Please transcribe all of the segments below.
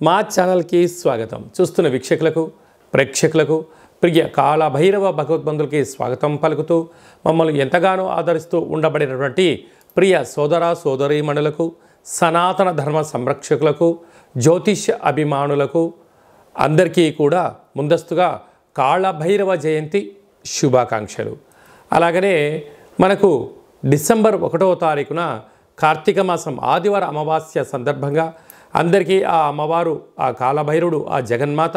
మా ఛానల్కి స్వాగతం. చూస్తున్న వీక్షకులకు ప్రేక్షకులకు ప్రియ కాళభైరవ భగవద్బంధులకి స్వాగతం పలుకుతూ మమ్మల్ని ఎంతగానో ఆదరిస్తూ ఉండబడినటువంటి ప్రియ సోదర సోదరీమణులకు సనాతన ధర్మ సంరక్షకులకు జ్యోతిష్య అభిమానులకు అందరికీ కూడా ముందస్తుగా కాళభైరవ జయంతి శుభాకాంక్షలు. అలాగనే మనకు డిసెంబర్ 1వ తారీఖున కార్తీక మాసం ఆదివార అమావాస్య సందర్భంగా అందరికీ ఆ అమ్మవారు, ఆ కాళభైరుడు, ఆ జగన్మాత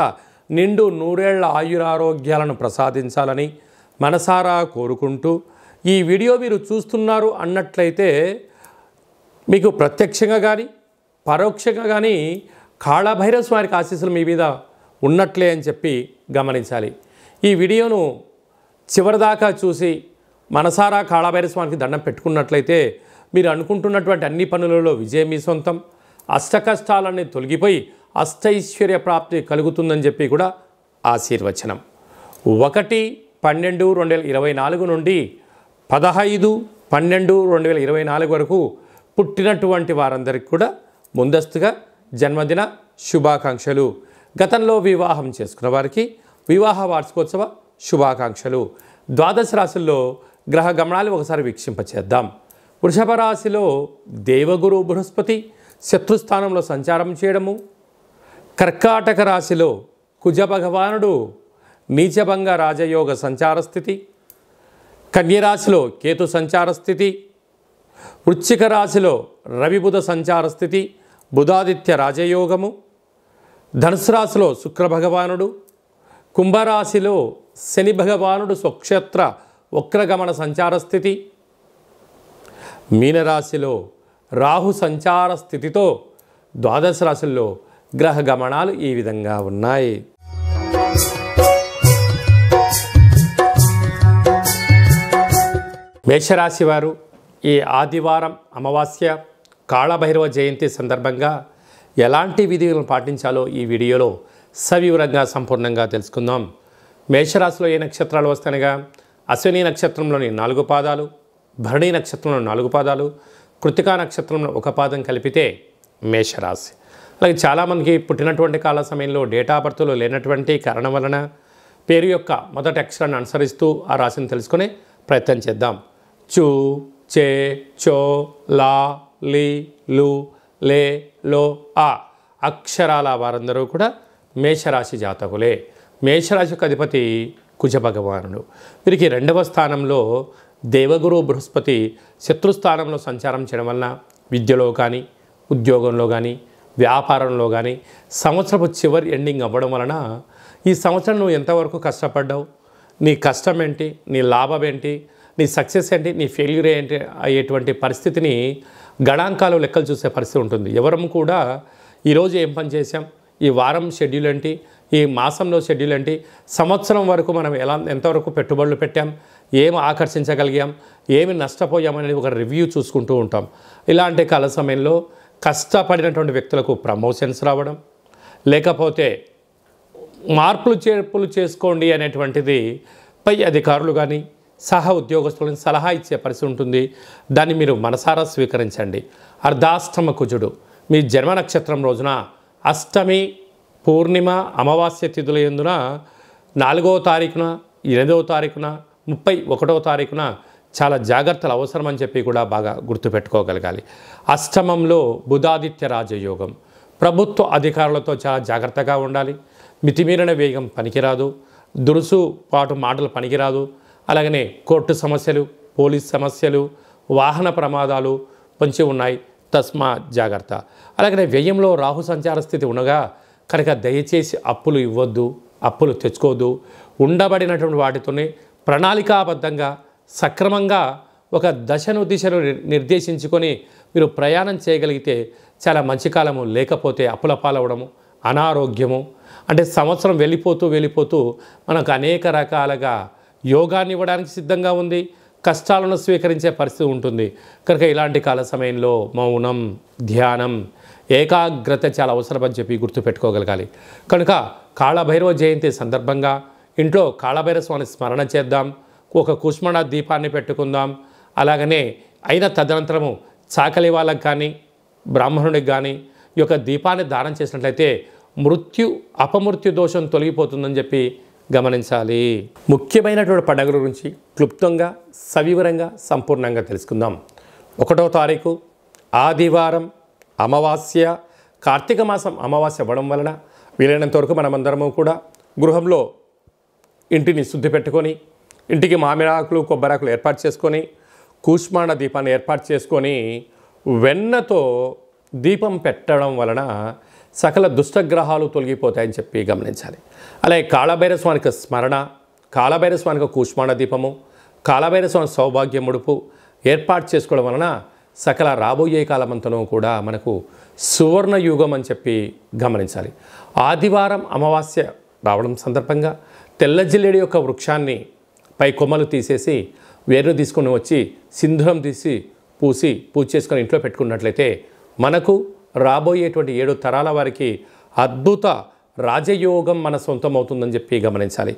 నిండు నూరేళ్ల ఆయురారోగ్యాలను ప్రసాదించాలని మనసారా కోరుకుంటూ ఈ వీడియో మీరు చూస్తున్నారు అన్నట్లయితే మీకు ప్రత్యక్షంగా కానీ పరోక్షంగా కానీ కాళభైరవ స్వామికి ఆశీస్సులు మీ మీద ఉన్నట్లే అని చెప్పి గమనించాలి. ఈ వీడియోను చివరిదాకా చూసి మనసారా కాళభైరవ స్వామికి దండం పెట్టుకున్నట్లయితే మీరు అనుకుంటున్నటువంటి అన్ని పనులలో విజయం మీ సొంతం, అష్టకష్టాలన్నీ తొలగిపోయి అష్టైశ్వర్య ప్రాప్తి కలుగుతుందని చెప్పి కూడా ఆశీర్వచనం. 1/12/2024 నుండి 15/12/2024 వరకు పుట్టినటువంటి వారందరికీ కూడా ముందస్తుగా జన్మదిన శుభాకాంక్షలు. గతంలో వివాహం చేసుకున్న వారికి వివాహ వార్షికోత్సవ శుభాకాంక్షలు. ద్వాదశ రాశుల్లో గ్రహ గమనాలు ఒకసారి వీక్షింపచేద్దాం. వృషభ రాశిలో దేవగురు బృహస్పతి శత్రుస్థానంలో సంచారం చేయడము, కర్కాటక రాశిలో కుజ భగవానుడు నీచభంగ రాజయోగ సంచార స్థితి, కన్యరాశిలో కేతు సంచార స్థితి, వృశ్చిక రాశిలో రవి బుధ సంచార స్థితి బుధాదిత్య రాజయోగము, ధనుసు రాశిలో శుక్ర భగవానుడు, కుంభరాశిలో శని భగవానుడు స్వక్షేత్ర వక్రగమన సంచార స్థితి, మీనరాశిలో రాహు సంచార స్థితితో ద్వాదశ రాశుల్లో గ్రహ గమనాలు ఈ విధంగా ఉన్నాయి. మేషరాశి వారు ఈ ఆదివారం అమావాస్య కాళభైరవ జయంతి సందర్భంగా ఎలాంటి విధులను పాటించాలో ఈ వీడియోలో సవివరంగా సంపూర్ణంగా తెలుసుకుందాం. మేషరాశిలో ఏ నక్షత్రాలు వస్తాయనగా అశ్విని నక్షత్రంలోని 4 పాదాలు, భరణి నక్షత్రంలో 4 పాదాలు, కృతికా నక్షత్రంలో 1 పాదం కలిపితే మేషరాశి. అలాగే చాలామందికి పుట్టినటువంటి కాల సమయంలో డేటా బర్త్లో లేనటువంటి కారణం వలన పేరు యొక్క మొదటి అక్షరాన్ని అనుసరిస్తూ ఆ రాశిని తెలుసుకునే ప్రయత్నం చేద్దాం. చు, చే, చో, లా, లి, లు, లే, లో, ఆ అక్షరాల వారందరూ కూడా మేషరాశి జాతకులే. మేషరాశికి అధిపతి కుజ భగవానుడు. వీరికి 2వ స్థానంలో దేవగురు బృహస్పతి శత్రుస్థానంలో సంచారం చేయడం వలన విద్యలో కానీ, ఉద్యోగంలో కానీ, వ్యాపారంలో కానీ సంవత్సరపు చివరి ఎండింగ్ అవ్వడం వలన ఈ సంవత్సరం నువ్వు ఎంతవరకు కష్టపడ్డావు, నీ కష్టం ఏంటి, నీ లాభం ఏంటి, నీ సక్సెస్ ఏంటి, నీ ఫెయిల్యూర్ ఏంటి అయ్యేటువంటి పరిస్థితిని గణాంకాలు లెక్కలు చూసే పరిస్థితి ఉంటుంది. ఎవరం కూడా ఈరోజు ఏం పని చేసాం, ఈ వారం షెడ్యూల్ ఏంటి, ఈ మాసంలో షెడ్యూల్ ఏంటి, సంవత్సరం వరకు మనం ఎంతవరకు పెట్టుబడులు పెట్టాం, ఏమి ఆకర్షించగలిగాం, ఏమి నష్టపోయాం అనేది ఒక రివ్యూ చూసుకుంటూ ఉంటాం. ఇలాంటి కాల సమయంలో కష్టపడినటువంటి వ్యక్తులకు ప్రమోషన్స్ రావడం, లేకపోతే మార్పులు చేర్పులు చేసుకోండి అనేటువంటిది పై అధికారులు కానీ సహా ఉద్యోగస్తులను సలహా ఇచ్చే పరిస్థితి ఉంటుంది. దాన్ని మీరు మనసారా స్వీకరించండి. అర్ధాష్టమ కుజుడు మీ జన్మ నక్షత్రం రోజున అష్టమి, పూర్ణిమ, అమావాస్య తిథుల యందున 4వ తారీఖున, 8వ తారీఖున, 31వ తారీఖున చాలా జాగ్రత్తలు అవసరం అని చెప్పి కూడా బాగా గుర్తుపెట్టుకోగలగాలి. అష్టమంలో బుధాదిత్య రాజయోగం. ప్రభుత్వ అధికారులతో చాలా జాగ్రత్తగా ఉండాలి. మితిమీరిన వేగం పనికిరాదు, దురుసు పాటు మాటలు పనికిరాదు. అలాగనే కోర్టు సమస్యలు, పోలీస్ సమస్యలు, వాహన ప్రమాదాలు పొంచి ఉన్నాయి, తస్మా జాగ్రత్త. అలాగనే వ్యయంలో రాహు సంచార స్థితి ఉండగా కనుక దయచేసి అప్పులు ఇవ్వద్దు, అప్పులు తెచ్చుకోవద్దు. ఉండబడినటువంటి వాటితోనే ప్రణాళికాబద్ధంగా సక్రమంగా ఒక దిశను నిర్దేశించుకొని మీరు ప్రయాణం చేయగలిగితే చాలా మంచి కాలము. లేకపోతే అప్పుల పాలవడము, అనారోగ్యము, అంటే సంవత్సరం వెళ్ళిపోతూ మనకు అనేక రకాలుగా యోగాన్ని ఇవ్వడానికి సిద్ధంగా ఉంది, కష్టాలను స్వీకరించే పరిస్థితి ఉంటుంది. కనుక ఇలాంటి కాల సమయంలో మౌనం, ధ్యానం, ఏకాగ్రత చాలా అవసరమని చెప్పి గుర్తుపెట్టుకోగలగాలి. కనుక కాళభైరవ జయంతి సందర్భంగా ఇంట్లో కాళభైరవ స్వామిని స్మరణ చేద్దాం, ఒక కుష్మణ దీపాన్ని పెట్టుకుందాం. అలాగనే అయిన తదనంతరము చాకలి వాళ్ళకి కానీ, బ్రాహ్మణుడికి కానీ ఈ యొక్క దీపాన్ని దానం చేసినట్లయితే అపమృత్యు దోషం తొలగిపోతుందని చెప్పి గమనించాలి. ముఖ్యమైనటువంటి పండుగల గురించి క్లుప్తంగా సవివరంగా సంపూర్ణంగా తెలుసుకుందాం. 1వ తారీఖు ఆదివారం అమావాస్య, కార్తీక మాసం అమావాస్య అవ్వడం వలన వీలైనంత వరకు మనమందరము కూడా గృహంలో ఇంటిని శుద్ధి పెట్టుకొని, ఇంటికి మామిడాకులు కొబ్బరాకులు ఏర్పాటు చేసుకొని, కూష్మాండ దీపాన్ని ఏర్పాటు చేసుకొని వెన్నతో దీపం పెట్టడం వలన సకల దుష్టగ్రహాలు తొలగిపోతాయని చెప్పి గమనించాలి. అలాగే కాళభైరవ స్వామికి స్మరణ, కాళభైరవ స్వామికి కూష్మాండ దీపము, కాళభైరవ స్వామి సౌభాగ్య ముడుపు ఏర్పాటు చేసుకోవడం వలన సకల రాబోయే కాలమంతను కూడా మనకు సువర్ణ యుగం అని చెప్పి గమనించాలి. ఆదివారం అమావాస్య రావడం సందర్భంగా తెల్ల జిల్లేడు యొక్క వృక్షాన్ని పై కొమ్మలు తీసేసి వేర్లు తీసుకొని వచ్చి సింధూరం తీసి పూజ చేసుకొని ఇంట్లో పెట్టుకున్నట్లయితే మనకు రాబోయేటువంటి 7 తరాల వారికి అద్భుత రాజయోగం మన సొంతం అవుతుందని చెప్పి గమనించాలి.